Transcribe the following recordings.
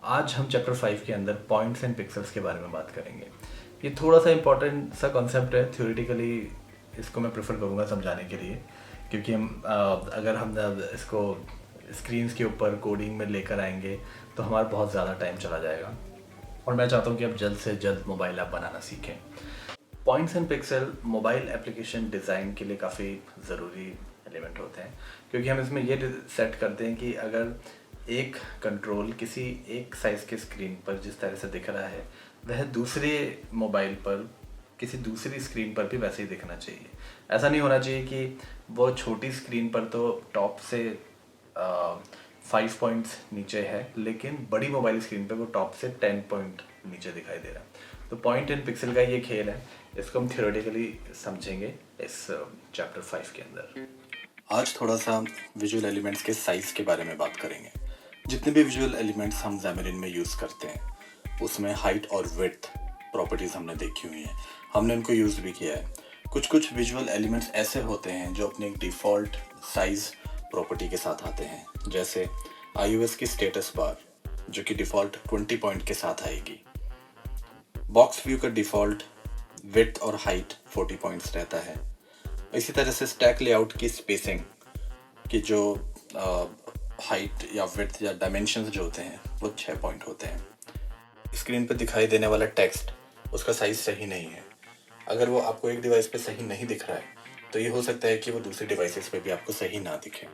आज हम चैप्टर 5 के अंदर पॉइंट्स एंड पिक्सेल्स के बारे में बात करेंगे। ये थोड़ा सा इम्पोर्टेंट सा कॉन्सेप्ट है, थ्योरेटिकली इसको मैं प्रेफर करूँगा समझाने के लिए, क्योंकि अगर हम इसको स्क्रीन्स के ऊपर कोडिंग में लेकर आएंगे तो हमारा बहुत ज़्यादा टाइम चला जाएगा और मैं चाहता हूँ कि आप जल्द से जल्द मोबाइल ऐप बनाना सीखें। Points and pixel mobile application design के लिए काफ़ी ज़रूरी एलिमेंट होते हैं, क्योंकि हम इसमें ये सेट करते हैं कि अगर एक कंट्रोल किसी एक साइज़ के स्क्रीन पर जिस तरह से दिख रहा है वह दूसरे मोबाइल पर किसी दूसरी स्क्रीन पर भी वैसे ही दिखना चाहिए। ऐसा नहीं होना चाहिए कि वो छोटी स्क्रीन पर तो टॉप से 5 पॉइंट्स नीचे है, लेकिन बड़ी मोबाइल स्क्रीन पर वो टॉप से 10 पॉइंट नीचे दिखाई दे रहा है। तो पॉइंट एंड पिक्सल का ये खेल है, इसको हम थियोरेटिकली समझेंगे इस चैप्टर 5 के अंदर। आज थोड़ा सा विजुअल एलिमेंट्स के साइज़ के बारे में बात करेंगे। जितने भी विजुअल एलिमेंट्स हम ज़ैमरिन में यूज़ करते हैं उसमें हाइट और विड्थ प्रॉपर्टीज़ हमने देखी हुई हैं, हमने उनको यूज़ भी किया है। कुछ विजुअल एलिमेंट्स ऐसे होते हैं जो अपने एक डिफ़ॉल्ट साइज़ प्रॉपर्टी के साथ आते हैं, जैसे iOS की स्टेटस बार जो कि डिफ़ॉल्ट 20 पॉइंट के साथ आएगी। बॉक्स व्यू का डिफ़ॉल्ट विड्थ और हाइट 40 पॉइंट्स रहता है। इसी तरह से स्टैक लेआउट की स्पेसिंग की जो हाइट या विड्थ या डायमेंशंस जो होते हैं वो 6 पॉइंट होते हैं। स्क्रीन पर दिखाई देने वाला टेक्स्ट उसका साइज़ सही नहीं है। अगर वो आपको एक डिवाइस पे सही नहीं दिख रहा है तो ये हो सकता है कि वो दूसरे डिवाइसेस पे भी आपको सही ना दिखे,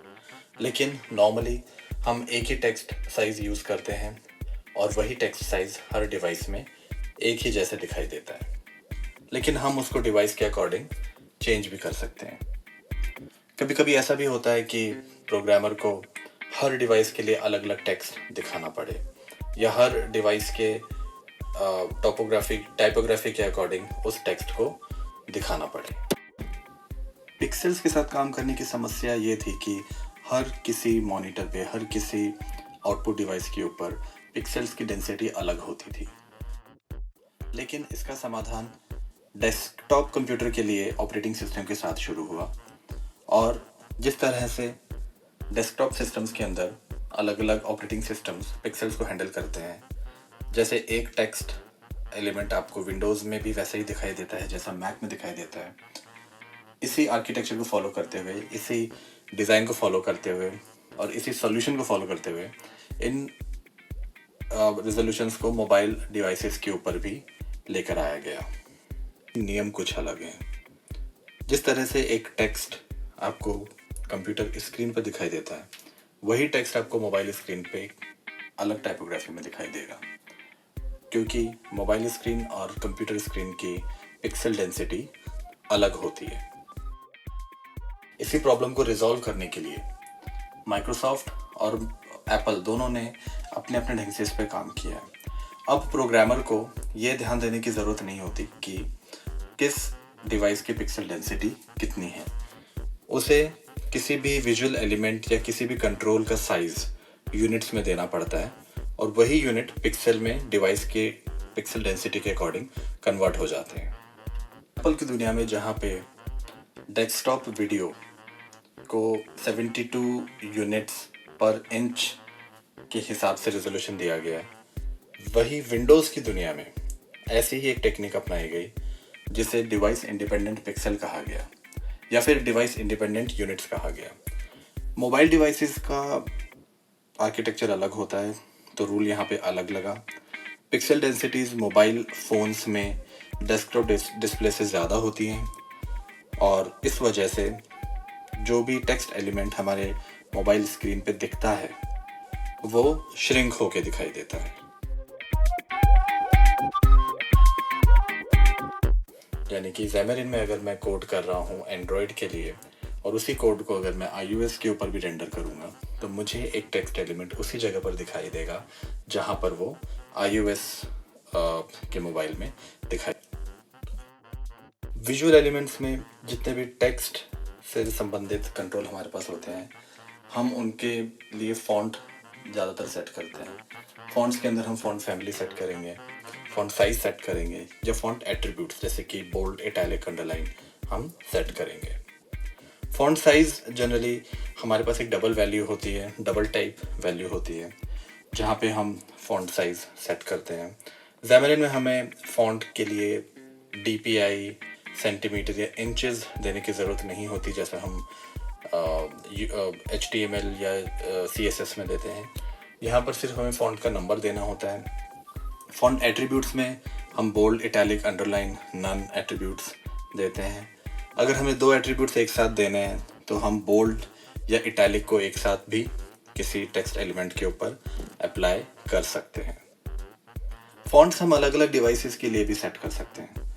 लेकिन नॉर्मली हम एक ही टेक्स्ट साइज़ यूज़ करते हैं और वही टेक्स्ट साइज़ हर डिवाइस में एक ही जैसे दिखाई देता है, लेकिन हम उसको डिवाइस के अकॉर्डिंग चेंज भी कर सकते हैं। कभी कभी ऐसा भी होता है कि प्रोग्रामर को हर डिवाइस के लिए अलग अलग टेक्स्ट दिखाना पड़े या हर डिवाइस के टाइपोग्राफी के अकॉर्डिंग उस टेक्स्ट को दिखाना पड़े। पिक्सेल्स के साथ काम करने की समस्या ये थी कि हर किसी मॉनिटर पे, हर किसी आउटपुट डिवाइस के ऊपर पिक्सेल्स की डेंसिटी अलग होती थी, लेकिन इसका समाधान डेस्कटॉप कंप्यूटर के लिए ऑपरेटिंग सिस्टम के साथ शुरू हुआ। और जिस तरह से डेस्कटॉप सिस्टम्स के अंदर अलग अलग ऑपरेटिंग सिस्टम्स पिक्सेल्स को हैंडल करते हैं, जैसे एक टेक्स्ट एलिमेंट आपको विंडोज़ में भी वैसे ही दिखाई देता है जैसा मैक में दिखाई देता है, इसी आर्किटेक्चर को फॉलो करते हुए, इसी डिज़ाइन को फॉलो करते हुए और इसी सॉल्यूशन को फॉलो करते हुए इन रेजोल्यूशंस को मोबाइल डिवाइसेस के ऊपर भी लेकर आया गया। नियम कुछ अलग हैं। जिस तरह से एक टेक्स्ट आपको कंप्यूटर स्क्रीन पर दिखाई देता है, वही टेक्स्ट आपको मोबाइल स्क्रीन पे एक अलग टाइपोग्राफी में दिखाई देगा, क्योंकि मोबाइल स्क्रीन और कंप्यूटर स्क्रीन की पिक्सल डेंसिटी अलग होती है। इसी प्रॉब्लम को रिजॉल्व करने के लिए माइक्रोसॉफ्ट और एप्पल दोनों ने अपने अपने ढंग से इस पर काम किया है। अब प्रोग्रामर को ये ध्यान देने की ज़रूरत नहीं होती कि किस डिवाइस की पिक्सल डेंसिटी कितनी है, उसे किसी भी विजुअल एलिमेंट या किसी भी कंट्रोल का साइज़ यूनिट्स में देना पड़ता है और वही यूनिट पिक्सल में डिवाइस के पिक्सल डेंसिटी के अकॉर्डिंग कन्वर्ट हो जाते हैं। एप्पल की दुनिया में जहाँ पे डेस्कटॉप वीडियो को 72 यूनिट्स पर इंच के हिसाब से रेजोल्यूशन दिया गया, वही विंडोज़ की दुनिया में ऐसी ही एक टेक्निक अपनाई गई जिसे डिवाइस इंडिपेंडेंट पिक्सल कहा गया या फिर डिवाइस इंडिपेंडेंट यूनिट्स कहा गया। मोबाइल डिवाइसेस का आर्किटेक्चर अलग होता है तो रूल यहाँ पे अलग लगा। पिक्सल डेंसिटीज़ मोबाइल फ़ोन्स में डेस्कटॉप डिस्प्ले से ज़्यादा होती हैं और इस वजह से जो भी टेक्स्ट एलिमेंट हमारे मोबाइल स्क्रीन पे दिखता है वो श्रिंक होके दिखाई देता है। यानी कि ज़ैमरिन में अगर मैं कोड कर रहा हूँ एंड्रॉयड के लिए और उसी कोड को अगर मैं iOS के ऊपर भी रेंडर करूँगा तो मुझे एक टेक्स्ट एलिमेंट उसी जगह पर दिखाई देगा जहाँ पर वो iOS के मोबाइल में दिखाई। विजुअल एलिमेंट्स में जितने भी टेक्स्ट से संबंधित कंट्रोल हमारे पास होते हैं, हम उनके लिए फ़ॉन्ट ज़्यादातर सेट करते हैं। फ़ॉन्ट्स के अंदर हम फ़ॉन्ट फैमिली सेट करेंगे, फ़ॉन्ट साइज सेट करेंगे या फ़ॉन्ट एट्रीब्यूट्स जैसे कि बोल्ड, इटैलिक, अंडरलाइन हम सेट करेंगे। फ़ॉन्ट साइज़ जनरली हमारे पास एक डबल वैल्यू होती है, डबल टाइप वैल्यू होती है। जहाँ पे हम फ़ॉन्ट साइज़ सेट करते हैं। ज़ैमरिन में हमें फ़ॉन्ट के लिए DPI, सेंटीमीटर या इंचेस देने की ज़रूरत नहीं होती जैसा हम HTML या CSS में देते हैं। यहाँ पर सिर्फ हमें फ़ॉन्ट का नंबर देना होता है। फ़ॉन्ट एट्रीब्यूट्स में हम bold, italic, underline, none attributes देते हैं। अगर हमें 2 एट्रीब्यूट्स एक साथ देने हैं तो हम बोल्ड या इटैलिक को एक साथ भी किसी टेक्स्ट एलिमेंट के ऊपर अप्लाई कर सकते हैं। फ़ॉन्ट्स हम अलग अलग डिवाइसेस के लिए भी सेट कर सकते हैं।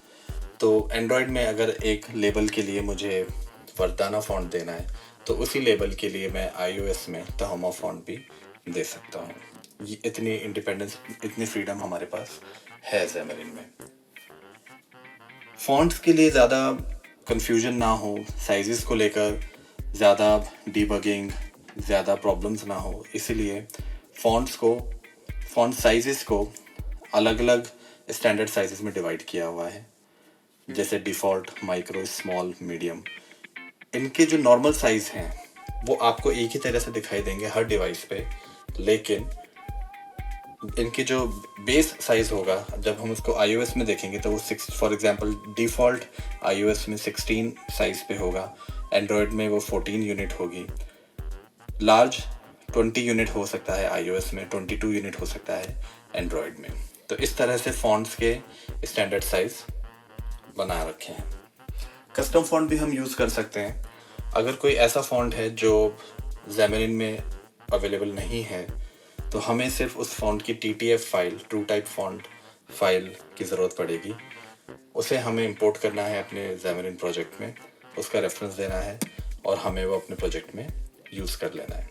तो एंड्रॉयड में अगर एक लेबल के लिए मुझे वर्दाना फ़ॉन्ट देना है तो उसी लेबल के लिए मैं iOS में तहमा फ़ॉन्ट भी दे सकता हूँ। ये इतनी इंडिपेंडेंस, इतनी फ्रीडम हमारे पास है ज़ैमरिन में। फ़ॉन्ट्स के लिए ज़्यादा कन्फ्यूजन ना हो, साइज़ेस को लेकर ज़्यादा डिबगिंग, ज़्यादा प्रॉब्लम्स ना हो, इसीलिए फ़ॉन्ट साइज़ेस को अलग अलग स्टैंडर्ड साइज़ेस में डिवाइड किया हुआ है, जैसे डिफ़ॉल्ट, माइक्रो, स्मॉल, मीडियम। इनके जो नॉर्मल साइज़ हैं वो आपको एक ही तरह से दिखाई देंगे हर डिवाइस पे, लेकिन इनकी जो बेस साइज़ होगा जब हम उसको iOS में देखेंगे तो वो फॉर एग्जांपल डिफ़ॉल्ट iOS में 16 साइज़ पे होगा, एंड्रॉयड में वो 14 यूनिट होगी, लार्ज 20 यूनिट हो सकता है iOS में, 22 यूनिट हो सकता है एंड्रॉयड में। तो इस तरह से फ़ॉन्ट्स के स्टैंडर्ड साइज़ बना रखे हैं। कस्टम फ़ॉन्ट भी हम यूज़ कर सकते हैं। अगर कोई ऐसा फ़ॉन्ट है जो ज़ैमरिन में अवेलेबल नहीं है तो हमें सिर्फ उस फ़ॉन्ट की TTF file, true type font file की ज़रूरत पड़ेगी। उसे हमें इंपोर्ट करना है अपने ज़ैमरिन प्रोजेक्ट में, उसका रेफरेंस देना है और हमें वो अपने प्रोजेक्ट में यूज़ कर लेना है।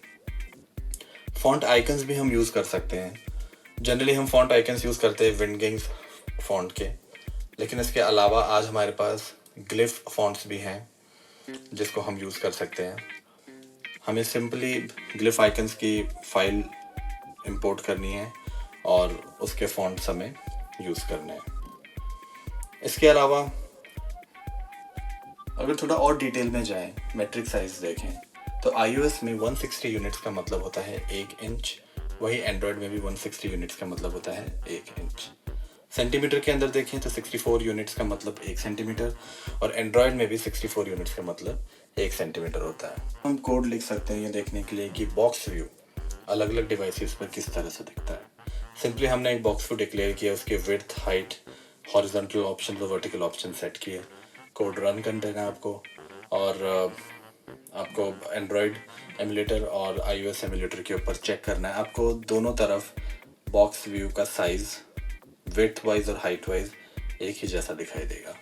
फ़ॉन्ट आइकन्स भी हम यूज़ कर सकते हैं। जनरली हम फ़ॉन्ट आइकन्स यूज़ करते हैं विंडगिंग्स फ़ॉन्ट के, लेकिन इसके अलावा आज हमारे पास ग्लिफ फ़ॉन्ट्स भी हैं जिसको हम यूज़ कर सकते हैं। हमें सिंपली ग्लिफ आइकन्स की फ़ाइल इंपोर्ट करनी है और उसके फ़ॉन्ट्स हमें यूज़ करने हैं। इसके अलावा अगर थोड़ा और डिटेल में जाएं, मेट्रिक साइज़ देखें तो iOS में 160 यूनिट्स का मतलब होता है 1 इंच, वही एंड्रॉयड में भी 160 यूनिट्स का मतलब होता है 1 इंच। सेंटीमीटर के अंदर देखें तो 64 यूनिट्स का मतलब 1 सेंटीमीटर, और एंड्रॉयड में भी 64 यूनिट्स का मतलब 1 सेंटीमीटर होता है। हम कोड लिख सकते हैं ये देखने के लिए कि बॉक्स व्यू अलग अलग डिवाइसेस पर किस तरह से दिखता है। सिंपली हमने एक बॉक्स व्यू डिक्लेयर किया, उसके विड्थ, हाइट, हॉरिजॉन्टल ऑप्शन और वर्टिकल ऑप्शन सेट किए। कोड रन कर देना है आपको, और आपको एंड्रॉयड एमुलेटर और iOS एमुलेटर के ऊपर चेक करना है। आपको दोनों तरफ बॉक्स व्यू का साइज़ विड्थ वाइज और हाइट वाइज एक ही जैसा दिखाई देगा।